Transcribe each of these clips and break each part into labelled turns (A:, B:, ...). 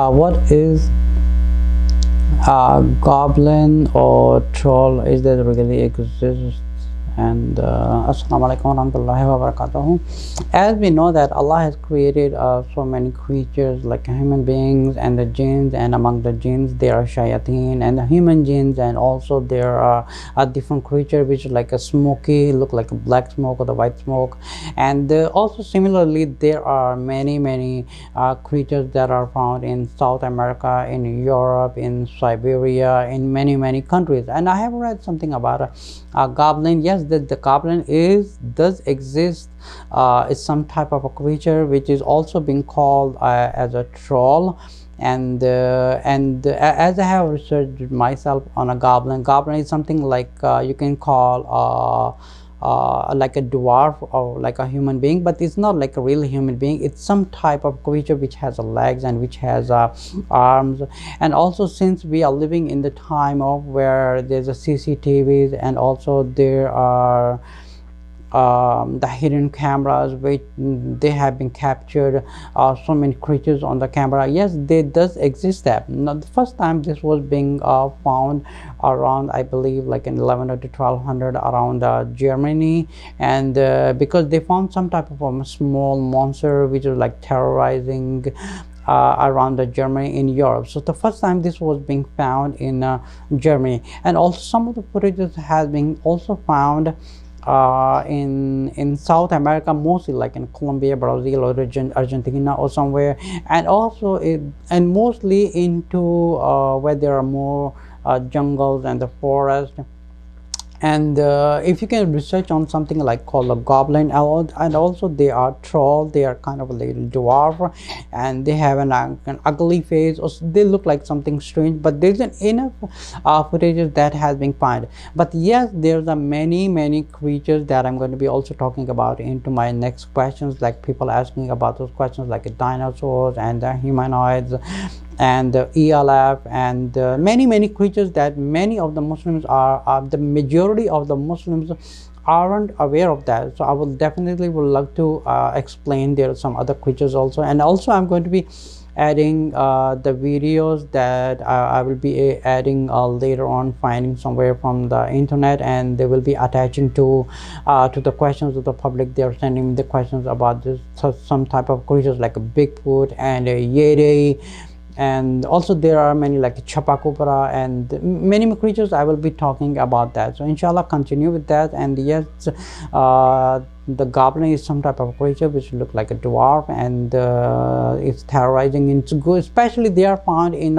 A: What is goblin or troll? Is that really exists? And Assalamu alaikum warahmatullahi wabarakatuh. As we know that Allah has created so many creatures like human beings and the jinns, and among the jinns there are shayateen and the human jinns, and also there are a different creature which is like a smoky, look like a black smoke or the white smoke. And also similarly there are many creatures that are found in South America, in Europe, in Siberia, in many countries. And I have read something about a goblin. Yes, that the goblin does exist. It's some type of a creature which is also being called as a troll. And as I have researched myself on a goblin is something like you can call like a dwarf or like a human being, but it's not like a real human being. It's some type of creature which has legs and which has arms. And also, since we are living in the time of where there's a CCTVs, and also there are the hidden cameras which they have been captured so many creatures on the camera. Yes, they does exist. That now the first time this was being found around, I believe, like in 1100 to 1200 around Germany. And because they found some type of a small monster which was like terrorizing around the Germany in Europe. So the first time this was being found in Germany. And also some of the footages has been also found in South America, mostly like in Colombia, Brazil, or Argentina or somewhere. And also and mostly into where there are more jungles and the forest. And if you can research on something like called a goblin, and also they are troll, they are kind of a little dwarf, and they have an ugly face, or they look like something strange. But there's enough footage that has been found. But yes, there's a many creatures that I'm going to be also talking about into my next questions, like people asking about those questions like dinosaurs and humanoids and ELF, and many creatures that many of the Muslims are the majority of the Muslims aren't aware of that. So I will definitely would love to explain there are some other creatures also. And also I'm going to be adding the videos that I will be adding later on, finding somewhere from the internet, and they will be attaching to the questions of the public. They are sending me the questions about this some type of creatures like a Bigfoot and a Yeti. And also there are many like Chupacabra and many creatures. I will be talking about that. So inshallah, continue with that. And yes, the goblin is some type of creature which look like a dwarf, and it's terrorizing. It's good, especially they are found in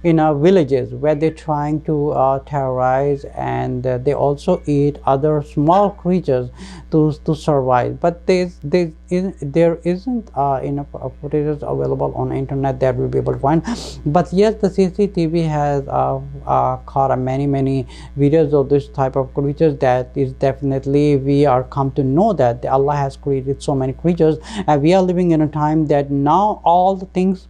A: villages where they're trying to terrorize, and they also eat other small creatures to survive. But there isn't enough footage available on the internet that we'll be able to find. But yes, the CCTV has caught many videos of this type of creatures. That is definitely, we are come to know that Allah has created so many creatures, and we are living in a time that now all the things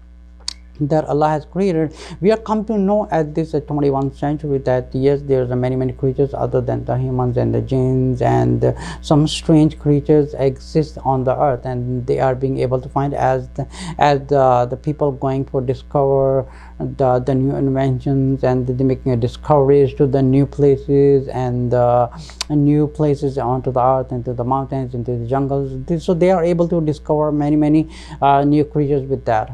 A: that Allah has created, we are come to know at this 21st century that yes, there's many creatures other than the humans and the jinns, and some strange creatures exist on the earth, and they are being able to find as the people going for discover the new inventions, and they're making discoveries to the new places and new places onto the earth, into the mountains, into the jungles. So they are able to discover many new creatures with that.